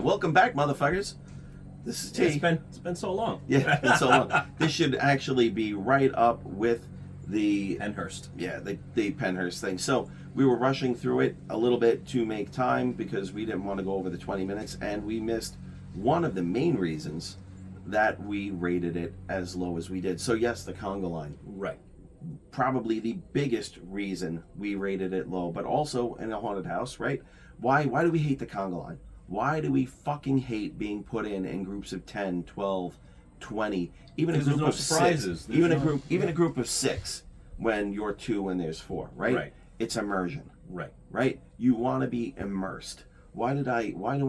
Welcome back, motherfuckers. This is T. It's been so long. Yeah, it's been so long. This should actually be right up with the Pennhurst. Yeah, the Pennhurst thing. So we were rushing through it a little bit to make time because we didn't want to go over the 20 minutes, and we missed one of the main reasons that we rated it as low as we did. So yes, the conga line. Right. Probably the biggest reason we rated it low, but also in a haunted house, right? Why do we hate the conga line? Why do we fucking hate being put in groups of 10, 12, 20, even a group of surprises. 6, even a group of 6 when you're 2 and there's 4, right? Right. It's immersion. Right. Right? You want to be immersed. Why do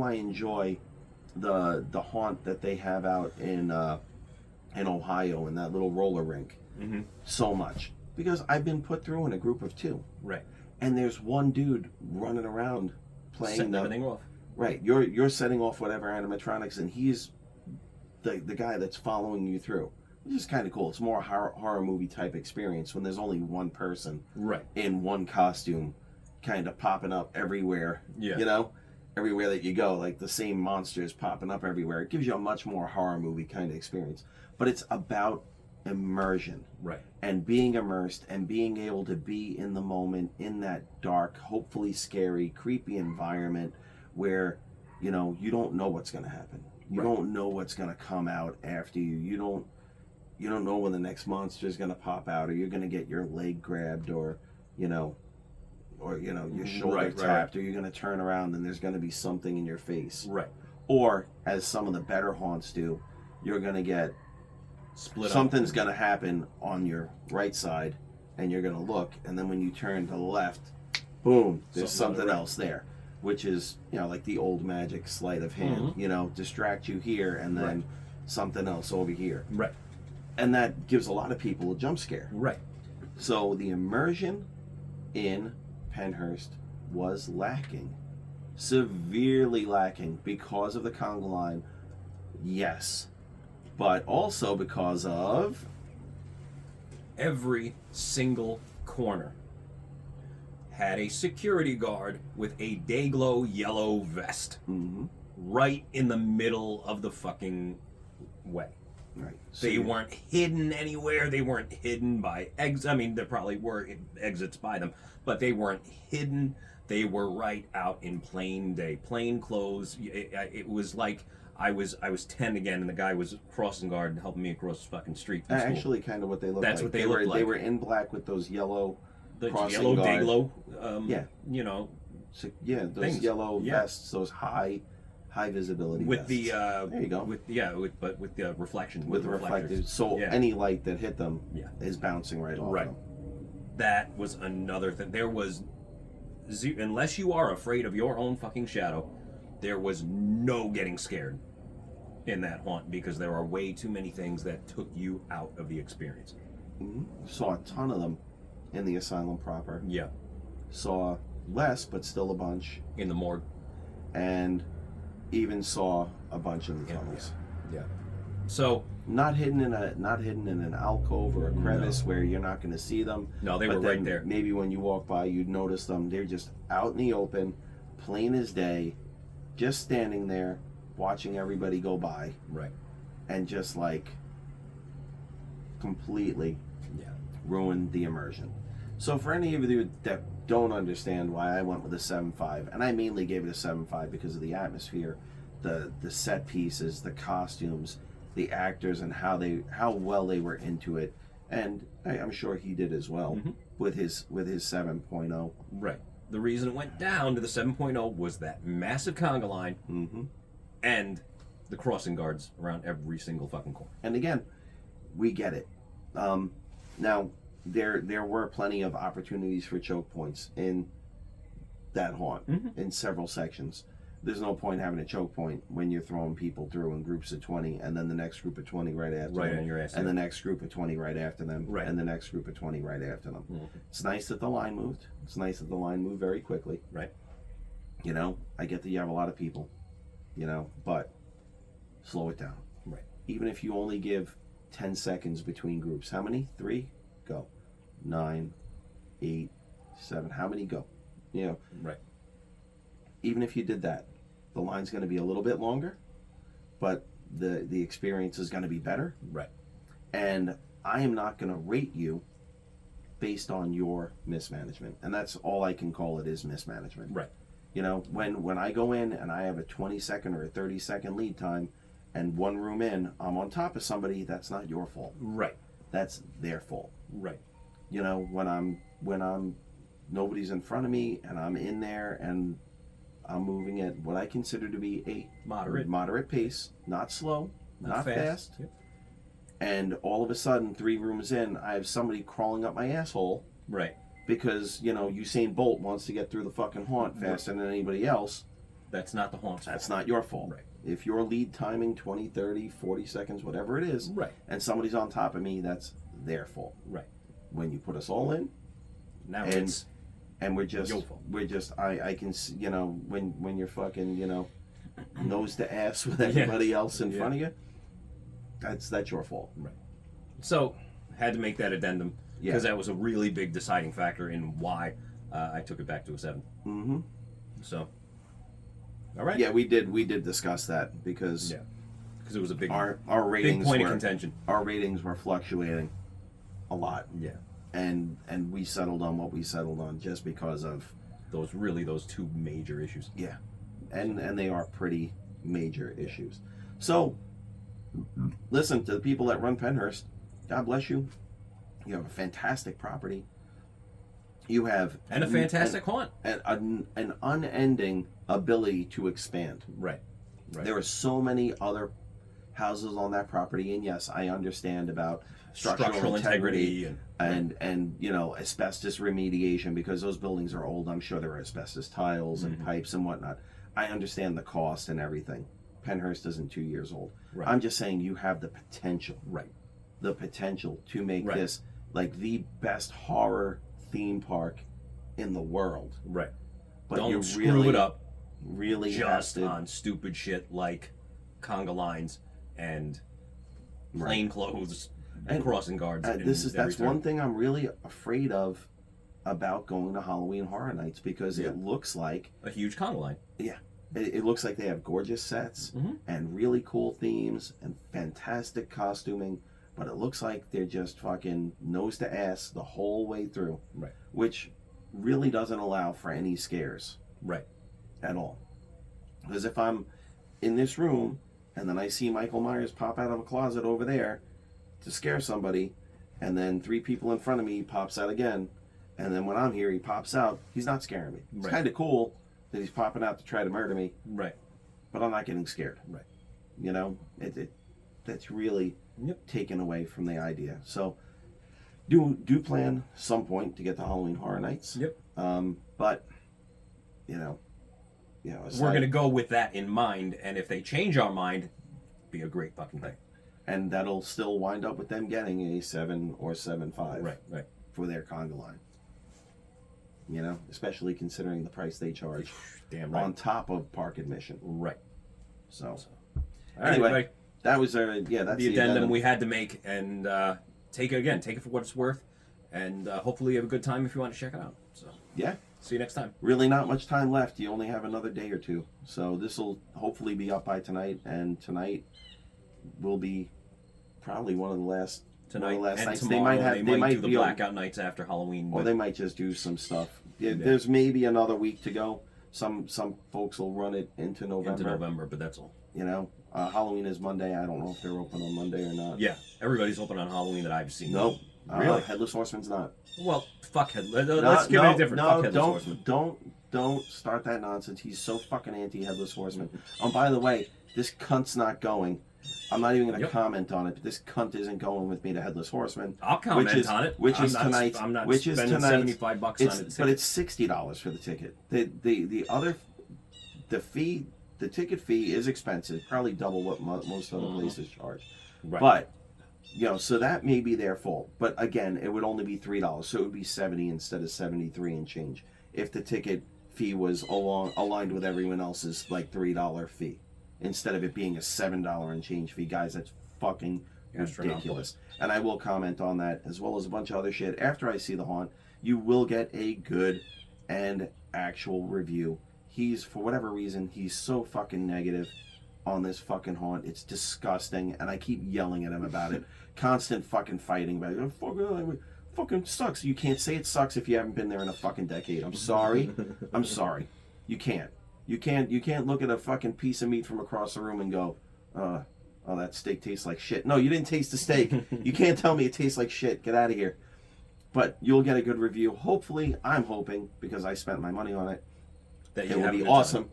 I enjoy the haunt that they have out in Ohio in that little roller rink so much? Because I've been put through in a group of 2. Right. And there's one dude running around playing Setting everything off. Right. You're setting off whatever animatronics, and he's the guy that's following you through. Which is kind of cool. It's more a horror movie type experience when there's only one person Right. in one costume kind of popping up everywhere. Yeah. You know? Everywhere that you go, like the same monsters popping up everywhere. It gives you a much more horror movie kind of experience. But it's about immersion. Right. And being immersed and being able to be in the moment in that dark, hopefully scary, creepy environment where, you don't know what's going to happen. You don't know what's going to come out after you. You don't know when the next monster is going to pop out, or you're going to get your leg grabbed, or your shoulder tapped, or you're going to turn around and there's going to be something in your face. Right. Or, as some of the better haunts do, you're going to get something's going to happen on your right side, and you're going to look, and then when you turn to the left, boom, there's something else there, which is, like the old magic sleight of hand, distract you here, and then something else over here. Right. And that gives a lot of people a jump scare. Right. So the immersion in Pennhurst was lacking. Severely lacking because of the conga line, yes. But also because of every single corner had a security guard with a day-glow yellow vest right in the middle of the fucking way. Right. So they weren't hidden anywhere. They weren't hidden by exits. I mean, there probably were exits by them, but they weren't hidden. They were right out in plain day, plain clothes. It was like I was 10 again, and the guy was crossing guard and helping me across the fucking street from school. Actually, kind of what they looked like. That's what they looked like. They were in black with those yellow crossing yellow guard. day glow. So, those things. yellow vests, those high visibility with vests. the there you go. With the reflection. With the reflective, so any light that hit them is bouncing right off them. That was another thing. There was unless you are afraid of your own fucking shadow, there was no getting scared in that haunt, because there are way too many things that took you out of the experience. Saw a ton of them in the asylum proper. Yeah. Saw less, but still a bunch In the morgue. And even saw a bunch in the tunnels. Yeah. So not hidden in an alcove or a crevice where you're not going to see them. No, they were right there. Maybe when you walk by, you'd notice them. They're just out in the open, plain as day, just standing there, watching everybody go by. Right. And just completely ruin the immersion. So for any of you that don't understand why I went with a 7.5, and I mainly gave it a 7.5 because of the atmosphere, the set pieces, the costumes, the actors, and how well they were into it, and I'm sure he did as well with his 7.0. Right. The reason it went down to the 7.0 was that massive conga line and the crossing guards around every single fucking corner. And again, we get it. Now, there were plenty of opportunities for choke points in that haunt in several sections. There's no point having a choke point when you're throwing people through in groups of 20, and then the next group of 20 right after them, on your ass, and the next group of 20 right after them, right. and the next group of 20 right after them. It's nice that the line moved. It's nice that the line moved very quickly. Right. I get that you have a lot of people, but slow it down. Right. Even if you only give 10 seconds between groups. How many? 3? Go. 9, 8, 7. How many? Go. Right. Even if you did that, The line's going to be a little bit longer, but the experience is going to be better. Right. And I am not going to rate you based on your mismanagement. And that's all I can call it, is mismanagement. Right. You know, when I go in and I have a 20-second or a 30-second lead time, and one room in, I'm on top of somebody, that's not your fault. Right. That's their fault. Right. You know, when I'm nobody's in front of me and I'm in there and I'm moving at what I consider to be a moderate pace, not slow, not fast. Yep. And all of a sudden, 3 rooms in, I have somebody crawling up my asshole. Right. Because, you know, Usain Bolt wants to get through the fucking haunt faster than anybody else. That's not the haunt's That's fault. not your fault. Right. If you're lead timing 20, 30, 40 seconds, whatever it is, Right. and somebody's on top of me, that's their fault. Right. When you put us all in, Now and we're just your fault. I can see, you know, when you're fucking, you know, nose to ass with everybody else in front of you, that's your fault. Right. So, had to make that addendum because Yeah. that was a really big deciding factor in why I took it back to a 7. Mm-hmm. So, all right. Yeah, we did discuss that because because it was a big our big ratings point were, of contention. Our ratings were fluctuating a lot. Yeah. And we settled on what we settled on just because of Those 2 major issues. yeah. And they are pretty major issues. So listen, to the people that run Pennhurst, God bless you. You have a fantastic property. You have And a fantastic haunt. an unending ability to expand. Right. Right. There are so many other houses on that property, and yes, I understand about structural integrity and you know, asbestos remediation, because those buildings are old. I'm sure there are asbestos tiles and pipes and whatnot. I understand the cost and everything. Pennhurst isn't 2 years old. Right. I'm just saying you have the potential. Right. The potential to make this like the best horror theme park in the world. Right. But Don't you screw really, it up really just have to, on stupid shit like conga lines and plain clothes and crossing guards. That's one thing I'm really afraid of about going to Halloween Horror Nights, because it looks like a huge conga line. Yeah. It looks like they have gorgeous sets and really cool themes and fantastic costuming, but it looks like they're just fucking nose to ass the whole way through. Right. Which really doesn't allow for any scares. Right. At all. Because if I'm in this room and then I see Michael Myers pop out of a closet over there to scare somebody, and then 3 people in front of me, he pops out again, and then when I'm here he pops out, he's not scaring me. It's kind of cool that he's popping out to try to murder me. Right. But I'm not getting scared. Right. You know, that's really taken away from the idea. So do plan some point to get to Halloween Horror Nights. Yep. But you know, we're gonna go with that in mind, and if they change our mind, be a great fucking thing. And that'll still wind up with them getting a 7 or 7.5 right for their conga line. You know, especially considering the price they charge. Damn right. On top of park admission. Right. So anyway, right, that was that's the addendum we had to make, and take it for what it's worth, and hopefully you have a good time if you want to check it out. So yeah. See you next time. Really not much time left. You only have another day or 2. So this will hopefully be up by tonight, and tonight will be probably one of the last nights. Tomorrow They might do the blackout nights after Halloween. Or they might just do some stuff. There's maybe another week to go. Some folks will run it into November. But that's all. You know, Halloween is Monday. I don't know if they're open on Monday or not. Yeah, everybody's open on Halloween that I've seen. Nope. Really? Headless Horseman's not. Well, fuck let's give it a different. Fuck Headless Horseman. Don't start that nonsense. He's so fucking anti-Headless Horseman. By the way, this cunt's not going. I'm not even going to comment on it, but this cunt isn't going with me to Headless Horseman. I'll comment on it. Which is tonight. I'm not spending $75 on it. But it's $60 for the ticket. The ticket fee is expensive, probably double what most other places charge. Right. But so that may be their fault. But again, it would only be $3, so it would be $70 instead of $73 and change if the ticket fee was aligned with everyone else's like $3 fee, instead of it being a $7 and change fee. Guys, that's fucking ridiculous. And I will comment on that, as well as a bunch of other shit after I see the haunt. You will get a good and actual review he's, for whatever reason, he's so fucking negative on this fucking haunt. It's disgusting, and I keep yelling at him about it. Constant fucking fighting about it. Fucking sucks. You can't say it sucks if you haven't been there in a fucking decade. I'm sorry. I'm sorry. You can't. You can't look at a fucking piece of meat from across the room and go, oh, that steak tastes like shit. No, you didn't taste the steak. You can't tell me it tastes like shit. Get out of here. But you'll get a good review. Hopefully, I'm hoping, because I spent my money on it, That it will be awesome.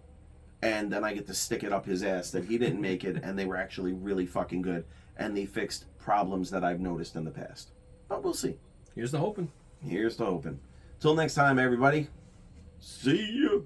And then I get to stick it up his ass that he didn't make it, and they were actually really fucking good. And they fixed problems that I've noticed in the past. But we'll see. Here's the hoping. Here's to hoping. Till next time, everybody. See ya.